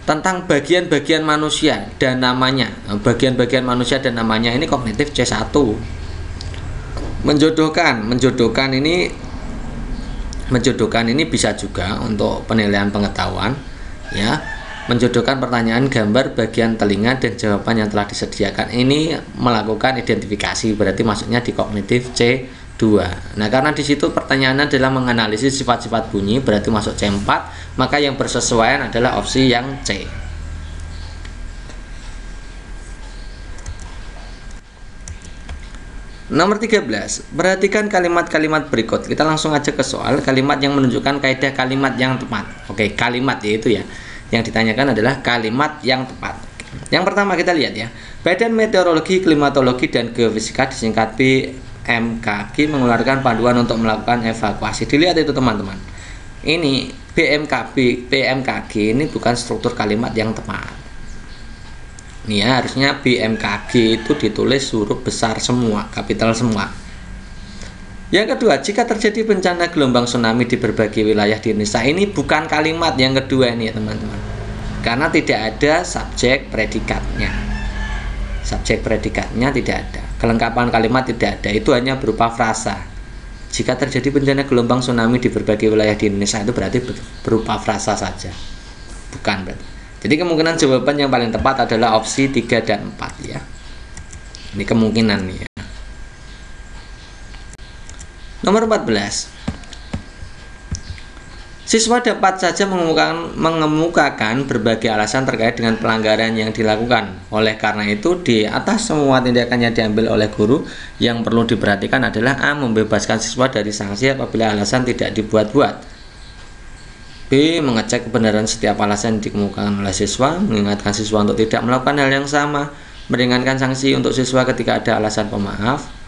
tentang bagian-bagian manusia dan namanya. Bagian-bagian manusia dan namanya ini kognitif C1. Menjodohkan ini bisa juga untuk penilaian pengetahuan ya. Menjodohkan pertanyaan, gambar, bagian telinga dan jawaban yang telah disediakan. Ini melakukan identifikasi, berarti masuknya di kognitif C2. Nah, karena di situ pertanyaannya adalah menganalisis sifat-sifat bunyi, berarti masuk C4, maka yang bersesuaian adalah opsi yang C. Nomor 13, perhatikan kalimat-kalimat berikut. Kita langsung aja ke soal kalimat yang menunjukkan kaidah kalimat yang tepat. Oke, kalimat yaitu ya. Yang ditanyakan adalah kalimat yang tepat. Yang pertama kita lihat ya. Badan Meteorologi, Klimatologi dan Geofisika disingkat BMKG mengeluarkan panduan untuk melakukan evakuasi. Dilihat itu teman-teman. Ini BMKG ini bukan struktur kalimat yang tepat. Ini ya, harusnya BMKG itu ditulis huruf besar semua, kapital semua. Yang kedua, jika terjadi bencana gelombang tsunami di berbagai wilayah di Indonesia, ini bukan kalimat yang kedua ini ya teman-teman. Karena tidak ada subjek predikatnya. Subjek predikatnya tidak ada. Kelengkapan kalimat tidak ada, itu hanya berupa frasa. Jika terjadi bencana gelombang tsunami di berbagai wilayah di Indonesia, itu berarti berupa frasa saja. Bukan berarti. Jadi kemungkinan jawaban yang paling tepat adalah opsi 3 dan 4 ya. Ini kemungkinan ya. Nomor 14. Siswa dapat saja mengemukakan berbagai alasan terkait dengan pelanggaran yang dilakukan. Oleh karena itu, di atas semua tindakan yang diambil oleh guru, yang perlu diperhatikan adalah A. Membebaskan siswa dari sanksi apabila alasan tidak dibuat-buat. B. Mengecek kebenaran setiap alasan yang dikemukakan oleh siswa, mengingatkan siswa untuk tidak melakukan hal yang sama, meringankan sanksi untuk siswa ketika ada alasan pemaaf.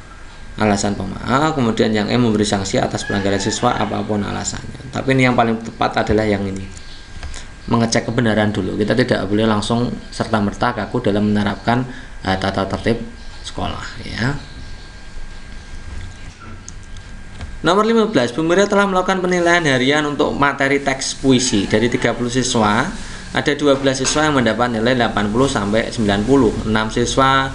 Kemudian yang E, memberi sanksi atas pelanggaran siswa apapun alasannya. Tapi ini yang paling tepat adalah yang ini, mengecek kebenaran dulu. Kita tidak boleh langsung serta-merta kaku dalam menerapkan tata tertib sekolah ya. Nomor 15, Bu Mira telah melakukan penilaian harian untuk materi teks puisi. Dari 30 siswa, ada 12 siswa yang mendapat nilai 80 sampai 90, 6 siswa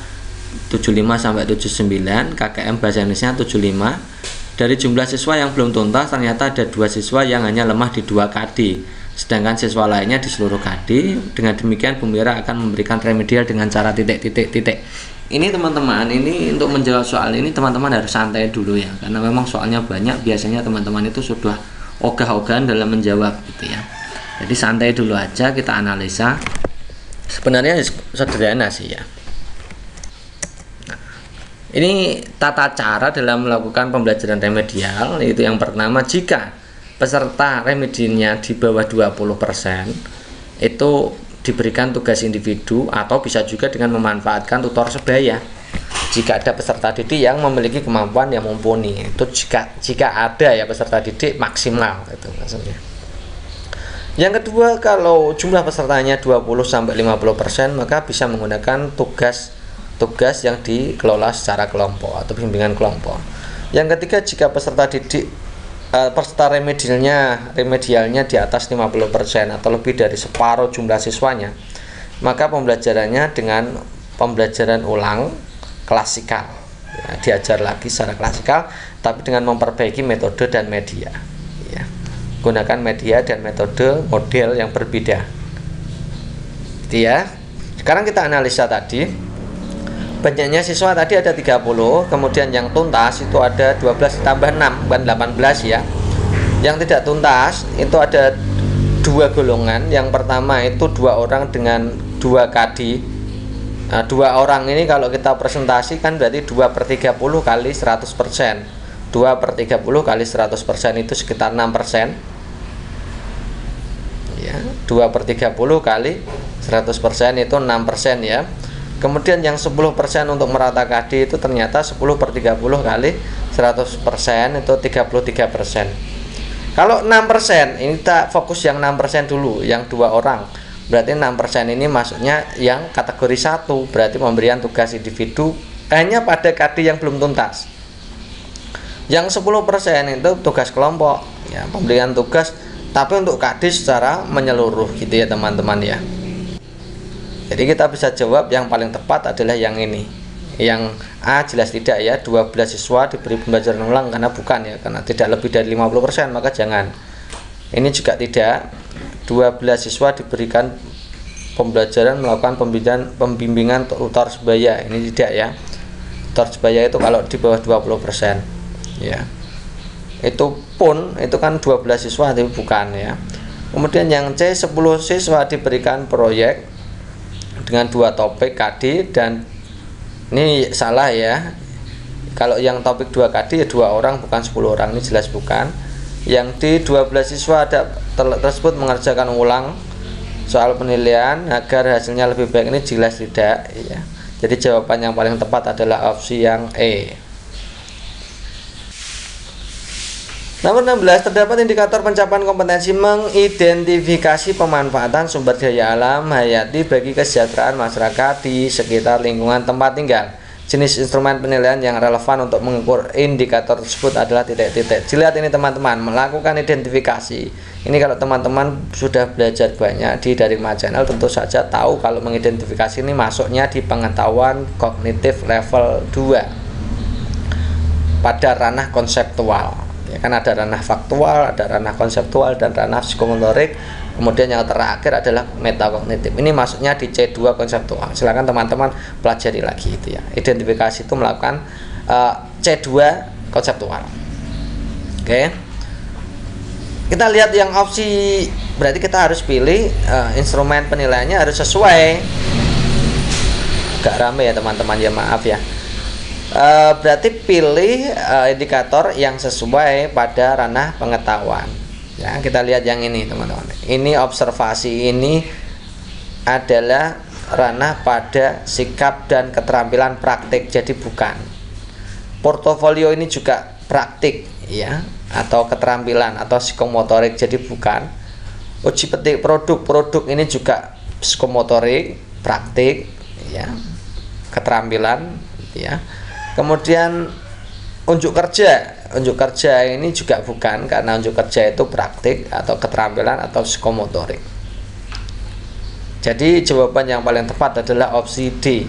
75 sampai 79, KKM bahasa Indonesia 75. Dari jumlah siswa yang belum tuntas, ternyata ada 2 siswa yang hanya lemah di 2 KD, sedangkan siswa lainnya di seluruh KD. Dengan demikian Bu Mira akan memberikan remedial dengan cara titik. ini teman-teman, ini untuk menjawab soal ini teman-teman harus santai dulu ya, karena memang soalnya banyak, biasanya teman-teman itu sudah ogah-ogahan dalam menjawab gitu ya. Jadi santai dulu aja, kita analisa. Sebenarnya sederhana sih ya. Nah, ini tata cara dalam melakukan pembelajaran remedial, yaitu yang pertama, jika peserta remedinya di bawah 20%, itu diberikan tugas individu atau bisa juga dengan memanfaatkan tutor sebaya. Jika ada peserta didik yang memiliki kemampuan yang mumpuni, itu jika ada ya peserta didik maksimal itu maksudnya. Yang kedua, kalau jumlah pesertanya 20-50%, maka bisa menggunakan tugas yang dikelola secara kelompok atau bimbingan kelompok. Yang ketiga, jika peserta remedialnya di atas 50% atau lebih dari separuh jumlah siswanya, maka pembelajarannya dengan pembelajaran ulang klasikal ya, diajar lagi secara klasikal tapi dengan memperbaiki metode dan media ya. Gunakan media dan metode model yang berbeda gitu ya. Sekarang kita analisa tadi, banyaknya siswa tadi ada 30, kemudian yang tuntas itu ada 12 tambah 6, bukan 18 ya. Yang tidak tuntas itu ada 2 golongan. Yang pertama itu 2 orang dengan 2 kadi. Nah, 2 orang ini kalau kita presentasikan berarti 2/30 kali 100%. 2/30 kali 100% itu sekitar 6%. Ya, 2/30 kali 100% itu 6% ya. Kemudian yang 10% untuk merata kadi itu ternyata 10/30 kali 100% itu 33%. Kalau 6%, ini kita fokus yang 6% dulu, yang 2 orang. Berarti 6% ini maksudnya yang kategori 1, berarti pemberian tugas individu hanya pada kadi yang belum tuntas. Yang 10% itu tugas kelompok, ya, pemberian tugas tapi untuk kadi secara menyeluruh gitu ya teman-teman ya. Jadi kita bisa jawab yang paling tepat adalah yang ini. Yang A jelas tidak ya, 12 siswa diberi pembelajaran ulang, karena bukan ya, karena tidak lebih dari 50% maka jangan. Ini juga tidak, 12 siswa diberikan pembelajaran melakukan pembimbingan tutor sebaya, ini tidak ya. Tutor sebaya itu kalau di bawah 20% ya. Itu pun itu kan 12 siswa tapi bukan ya. Kemudian yang C, 10 siswa diberikan proyek dengan 2 topik KD, dan ini salah ya. Kalau yang topik 2 KD ya 2 orang bukan 10 orang, ini jelas bukan. Yang di 12 siswa tersebut mengerjakan ulang soal penilaian agar hasilnya lebih baik, ini jelas tidak ya. Jadi jawaban yang paling tepat adalah opsi yang E. Nomor 16, terdapat indikator pencapaian kompetensi mengidentifikasi pemanfaatan sumber daya alam hayati bagi kesejahteraan masyarakat di sekitar lingkungan tempat tinggal. Jenis instrumen penilaian yang relevan untuk mengukur indikator tersebut adalah titik-titik. Dilihat ini teman-teman, melakukan identifikasi. Ini kalau teman-teman sudah belajar banyak di Dharma Channel tentu saja tahu kalau mengidentifikasi ini masuknya di pengetahuan kognitif level 2 pada ranah konseptual. Ya kan, ada ranah faktual, ada ranah konseptual, dan ranah psikomotorik. Kemudian yang terakhir adalah metakognitif. Ini masuknya di C2 konseptual. Silakan teman-teman pelajari lagi itu ya. Identifikasi itu melakukan C2 konseptual. Oke. Kita lihat yang opsi, berarti kita harus pilih instrumen penilaiannya harus sesuai. Agak rame ya teman-teman ya, maaf ya. Berarti pilih indikator yang sesuai pada ranah pengetahuan ya. Kita lihat yang ini teman-teman, ini observasi, ini adalah ranah pada sikap dan keterampilan praktik, jadi bukan. Portofolio ini juga praktik ya, atau keterampilan atau psikomotorik, jadi bukan. Uji petik produk ini juga psikomotorik, praktik ya, keterampilan ya. Kemudian unjuk kerja ini juga bukan, karena unjuk kerja itu praktik atau keterampilan atau psikomotorik. Jadi jawaban yang paling tepat adalah opsi D.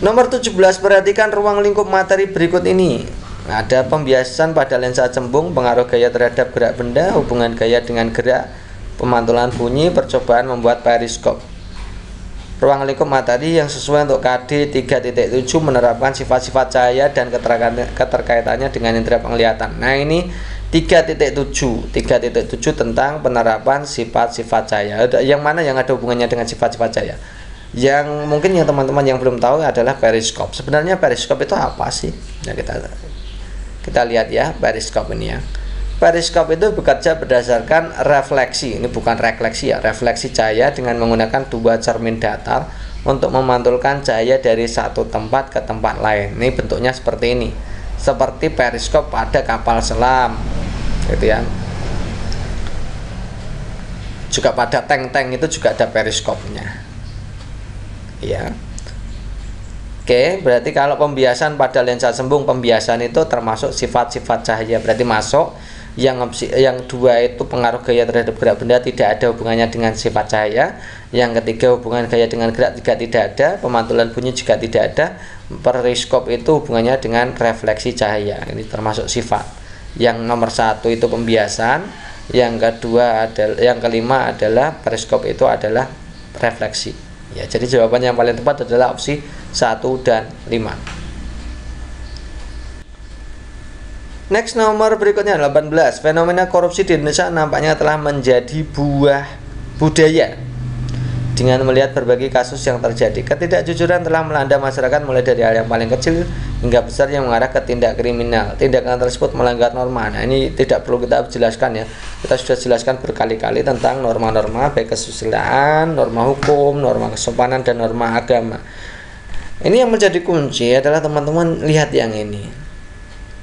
Nomor 17, perhatikan ruang lingkup materi berikut ini. Ada pembiasan pada lensa cembung, pengaruh gaya terhadap gerak benda, hubungan gaya dengan gerak, pemantulan bunyi, percobaan membuat periskop. ruang lingkup matahari yang sesuai untuk KD 3.7 menerapkan sifat-sifat cahaya dan keterkaitannya dengan indera penglihatan. Nah, ini 3.7 tentang penerapan sifat-sifat cahaya. Yang mana yang ada hubungannya dengan sifat-sifat cahaya? Yang mungkin yang teman-teman yang belum tahu adalah periskop. Sebenarnya periskop itu apa sih? Nah, kita lihat ya periskop ini ya. Periskop itu bekerja berdasarkan refleksi, ini bukan refleksi ya, refleksi cahaya dengan menggunakan dua cermin datar untuk memantulkan cahaya dari satu tempat ke tempat lain. Ini bentuknya seperti ini, seperti periskop pada kapal selam, gitu ya. Juga pada tank-tank itu juga ada periskopnya, ya. Oke, berarti kalau pembiasan pada lensa sembung, pembiasan itu termasuk sifat-sifat cahaya, berarti masuk. Yang dua itu pengaruh gaya terhadap gerak benda tidak ada hubungannya dengan sifat cahaya. Yang ketiga hubungan gaya dengan gerak juga tidak ada. Pemantulan bunyi juga tidak ada. Periskop itu hubungannya dengan refleksi cahaya, ini termasuk sifat. Yang nomor satu itu pembiasan. Yang kelima adalah periskop itu adalah refleksi. Ya, jadi jawaban yang paling tepat adalah opsi 1 dan 5. Next, nomor berikutnya 18. Fenomena korupsi di Indonesia nampaknya telah menjadi buah budaya dengan melihat berbagai kasus yang terjadi. Ketidakjujuran telah melanda masyarakat mulai dari hal yang paling kecil hingga besar yang mengarah ke tindak kriminal. Tindakan tersebut melanggar norma. Nah, ini tidak perlu kita jelaskan ya. Kita sudah jelaskan berkali-kali tentang norma-norma baik kesusilaan, norma hukum, norma kesopanan, dan norma agama. Ini yang menjadi kunci adalah teman-teman lihat yang ini,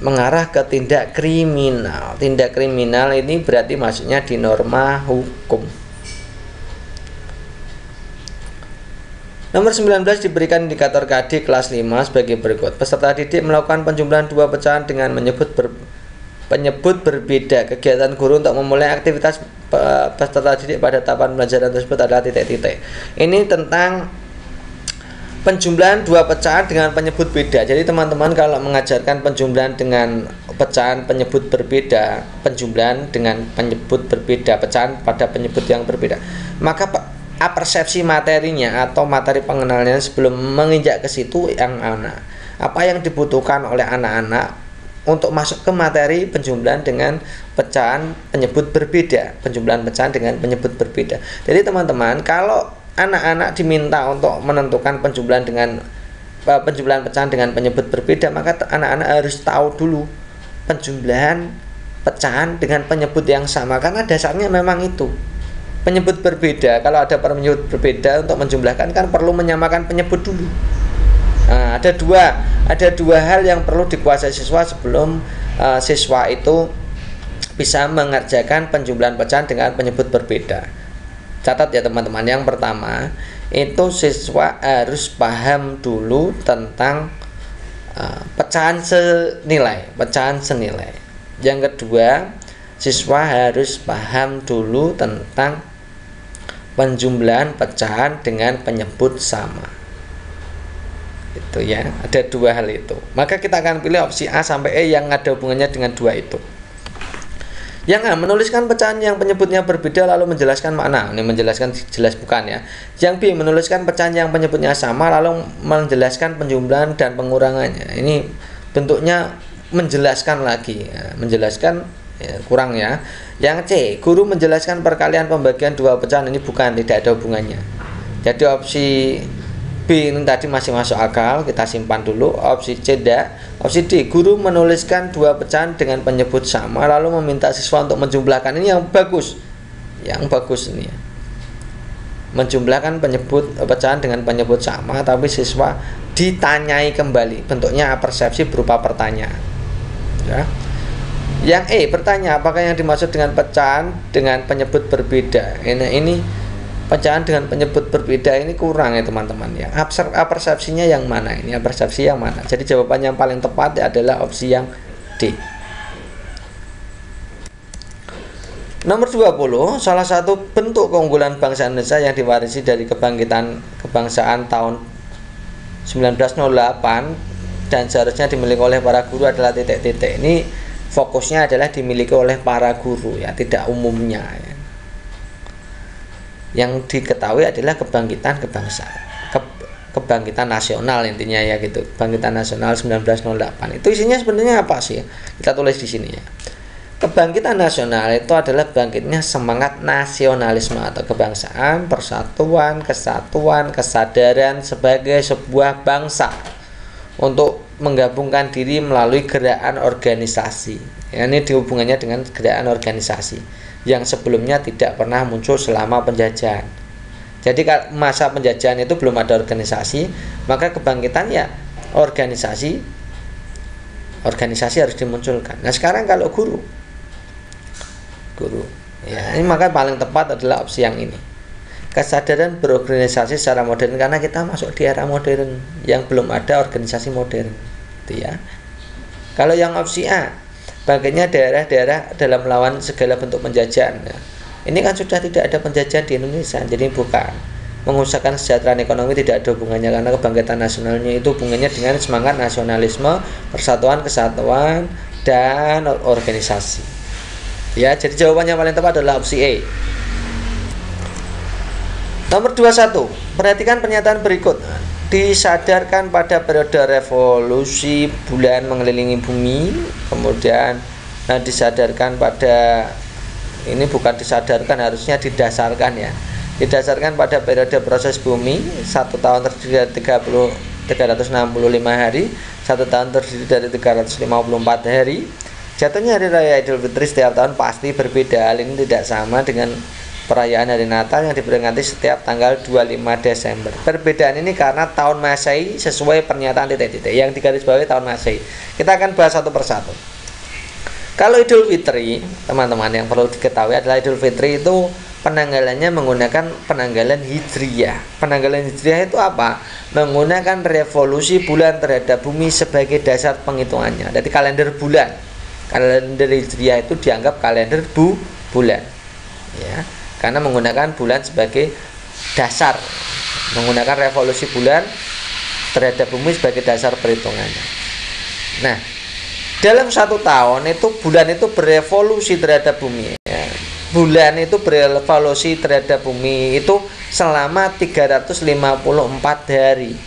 mengarah ke tindak kriminal. Tindak kriminal ini berarti maksudnya di norma hukum. Nomor 19 diberikan indikator KD kelas 5 sebagai berikut. Peserta didik melakukan penjumlahan dua pecahan dengan penyebut berbeda. Kegiatan guru untuk memulai aktivitas peserta didik pada tahapan pembelajaran tersebut adalah titik-titik. Ini tentang penjumlahan dua pecahan dengan penyebut beda. Jadi teman-teman kalau mengajarkan penjumlahan dengan pecahan penyebut berbeda, penjumlahan dengan penyebut berbeda, pecahan pada penyebut yang berbeda, maka persepsi materinya atau materi pengenalnya sebelum menginjak ke situ yang mana? Apa yang dibutuhkan oleh anak-anak untuk masuk ke materi penjumlahan dengan pecahan penyebut berbeda, penjumlahan pecahan dengan penyebut berbeda. Jadi teman-teman, kalau anak-anak diminta untuk menentukan penjumlahan pecahan dengan penyebut berbeda, maka anak-anak harus tahu dulu penjumlahan pecahan dengan penyebut yang sama, karena dasarnya memang itu penyebut berbeda. Kalau ada penyebut berbeda untuk menjumlahkan kan perlu menyamakan penyebut dulu. Nah, ada dua hal yang perlu dikuasai siswa sebelum siswa itu bisa mengerjakan penjumlahan pecahan dengan penyebut berbeda. Catat ya teman-teman, yang pertama itu siswa harus paham dulu tentang pecahan senilai. Yang kedua, siswa harus paham dulu tentang penjumlahan pecahan dengan penyebut sama. Itu ya, ada dua hal itu. Maka kita akan pilih opsi A sampai E yang ada hubungannya dengan dua itu. Yang A, menuliskan pecahan yang penyebutnya berbeda lalu menjelaskan makna. Ini menjelaskan jelas bukan ya. Yang B, menuliskan pecahan yang penyebutnya sama lalu menjelaskan penjumlahan dan pengurangannya. Ini bentuknya menjelaskan lagi ya. Menjelaskan ya, kurang ya. Yang C, guru menjelaskan perkalian pembagian dua pecahan. Ini bukan, tidak ada hubungannya. Jadi opsi B ini tadi masih masuk akal, kita simpan dulu. Opsi C tidak. Opsi D, guru menuliskan dua pecahan dengan penyebut sama lalu meminta siswa untuk menjumlahkan. Ini yang bagus. Yang bagus ini ya. Menjumlahkan pecahan dengan penyebut sama, tapi siswa ditanyai kembali. Bentuknya persepsi berupa pertanyaan. Ya. Yang E, bertanya apakah yang dimaksud dengan pecahan dengan penyebut berbeda. Ini pecahan dengan penyebut berbeda ini kurang ya teman-teman ya. Persepsinya yang mana? Ini persepsi yang mana? Jadi jawaban yang paling tepat adalah opsi yang D. Nomor 20, salah satu bentuk keunggulan bangsa Indonesia yang diwarisi dari kebangkitan kebangsaan tahun 1908 dan seharusnya dimiliki oleh para guru adalah titik-titik. Ini fokusnya adalah dimiliki oleh para guru ya, tidak umumnya ya. Yang diketahui adalah kebangkitan kebangsaan. kebangkitan nasional intinya ya gitu. Kebangkitan nasional 1908. Itu isinya sebenarnya apa sih? Kita tulis di sini ya. Kebangkitan nasional itu adalah bangkitnya semangat nasionalisme atau kebangsaan, persatuan, kesatuan, kesadaran sebagai sebuah bangsa untuk menggabungkan diri melalui gerakan organisasi. Ya, ini dihubungannya dengan gerakan organisasi yang sebelumnya tidak pernah muncul selama penjajahan. Jadi masa penjajahan itu belum ada organisasi, maka kebangkitan ya organisasi harus dimunculkan. Nah sekarang kalau guru ya ini maka paling tepat adalah opsi yang ini, kesadaran berorganisasi secara modern, karena kita masuk di era modern yang belum ada organisasi modern gitu ya. Kalau yang opsi A, bangkitnya daerah-daerah dalam melawan segala bentuk penjajahan ya. Ini kan sudah tidak ada penjajahan di Indonesia, jadi bukan mengusahakan kesejahteraan ekonomi, tidak ada hubungannya, karena kebangkitan nasionalnya itu hubungannya dengan semangat nasionalisme, persatuan, kesatuan, dan organisasi. Ya, jadi jawabannya paling tepat adalah opsi E. Nomor 21. Perhatikan pernyataan berikut. Disadarkan pada periode revolusi bulan mengelilingi bumi, kemudian disadarkan pada, ini bukan disadarkan, harusnya didasarkan ya. Didasarkan pada periode proses bumi, 1 tahun terdiri dari 365 hari, 1 tahun terdiri dari 354 hari. Jatuhnya hari raya Idul Fitri setiap tahun pasti berbeda. Hal ini tidak sama dengan perayaan hari Natal yang diperingati setiap tanggal 25 Desember. Perbedaan ini karena tahun Masehi sesuai pernyataan titik-titik yang digarisbawahi tahun Masehi. Kita akan bahas satu persatu. Kalau Idul Fitri, teman-teman, yang perlu diketahui adalah Idul Fitri itu penanggalannya menggunakan penanggalan Hijriyah. Penanggalan Hijriyah itu apa? Menggunakan revolusi bulan terhadap bumi sebagai dasar penghitungannya. Jadi kalender bulan. Kalender Hijriyah itu dianggap kalender bulan. Ya, karena menggunakan bulan sebagai dasar, menggunakan revolusi bulan terhadap bumi sebagai dasar perhitungannya. Nah, dalam 1 tahun itu bulan itu berevolusi terhadap bumi ya. Bulan itu berevolusi terhadap bumi itu selama 354 hari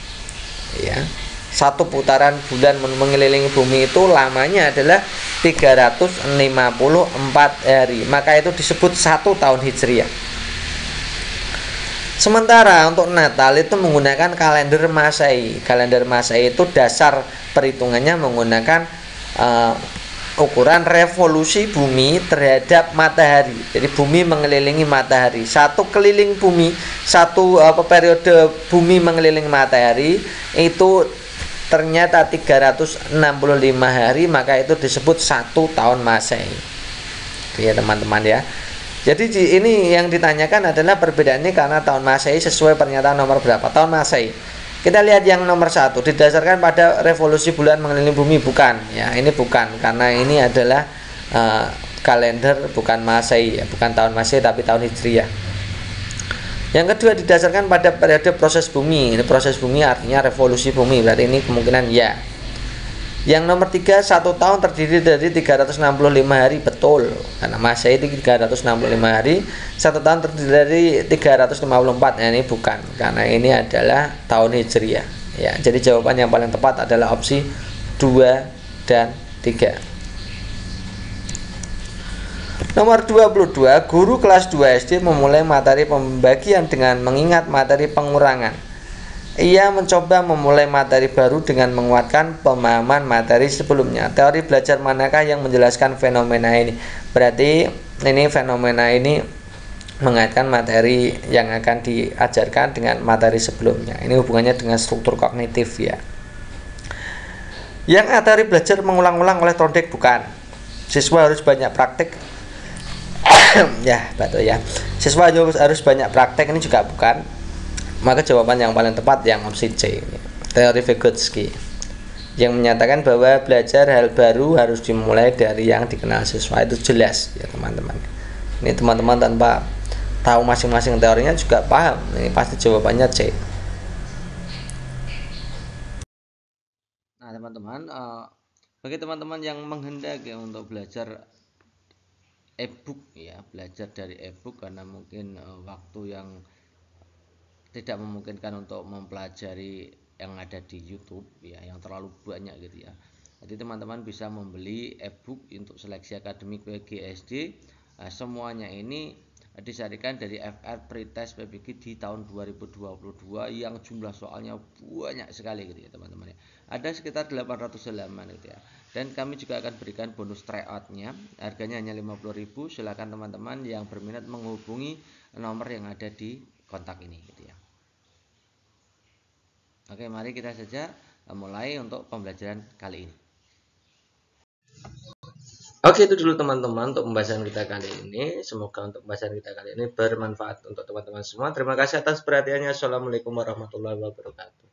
ya. Satu putaran bulan mengelilingi bumi itu lamanya adalah 354 hari. Maka itu disebut 1 tahun Hijriah. Sementara untuk Natal itu menggunakan kalender Masehi. Kalender Masehi itu dasar perhitungannya menggunakan ukuran revolusi bumi terhadap matahari. Jadi bumi mengelilingi matahari. Satu keliling bumi, periode bumi mengelilingi matahari itu ternyata 365 hari, maka itu disebut 1 tahun Masehi. Ya teman-teman ya. Jadi ini yang ditanyakan adalah perbedaan ini karena tahun Masehi sesuai pernyataan nomor berapa? Tahun Masehi. Kita lihat yang nomor 1, didasarkan pada revolusi bulan mengelilingi bumi, bukan ya, ini bukan, karena ini adalah kalender bukan Masehi ya, bukan tahun Masehi tapi tahun Hijriyah. Yang kedua, didasarkan pada periode proses bumi. Ini proses bumi artinya revolusi bumi, berarti ini kemungkinan ya. Yang nomor 3, 1 tahun terdiri dari 365 hari, betul, karena Masehi 365 hari, 1 tahun terdiri dari 354. Nah, ini bukan, karena ini adalah tahun Hijriyah ya. Jadi jawaban yang paling tepat adalah opsi 2 dan 3. Nomor 22, guru kelas 2 SD memulai materi pembagian dengan mengingat materi pengurangan. Ia mencoba memulai materi baru dengan menguatkan pemahaman materi sebelumnya. Teori belajar manakah yang menjelaskan fenomena ini? Berarti ini fenomena ini mengaitkan materi yang akan diajarkan dengan materi sebelumnya. Ini hubungannya dengan struktur kognitif ya. Yang teori belajar mengulang-ulang oleh Trondek, bukan. Siswa harus banyak praktik. Ya, betul ya. Siswa harus banyak praktek, ini juga bukan. Maka jawaban yang paling tepat yang opsi C. Teori Vygotsky yang menyatakan bahwa belajar hal baru harus dimulai dari yang dikenal siswa. Itu jelas ya teman-teman. Ini teman-teman tanpa tahu masing-masing teorinya juga paham. Ini pasti jawabannya C. Nah teman-teman, bagi teman-teman yang menghendaki untuk belajar e-book ya, belajar dari e-book karena mungkin waktu yang tidak memungkinkan untuk mempelajari yang ada di YouTube ya, yang terlalu banyak gitu ya. Jadi teman-teman bisa membeli e-book untuk seleksi akademik PGSD. Semuanya ini disarikan dari FR Pretest PBG di tahun 2022 yang jumlah soalnya banyak sekali gitu ya teman-teman ya. Ada sekitar 800 halaman gitu ya. Dan kami juga akan berikan bonus tryout-nya, harganya hanya 50.000. Silakan teman-teman yang berminat menghubungi nomor yang ada di kontak ini gitu ya. Oke, mari kita saja mulai untuk pembelajaran kali ini. Oke, itu dulu teman-teman untuk pembahasan kita kali ini. Semoga untuk pembahasan kita kali ini bermanfaat untuk teman-teman semua. Terima kasih atas perhatiannya. Assalamualaikum warahmatullahi wabarakatuh.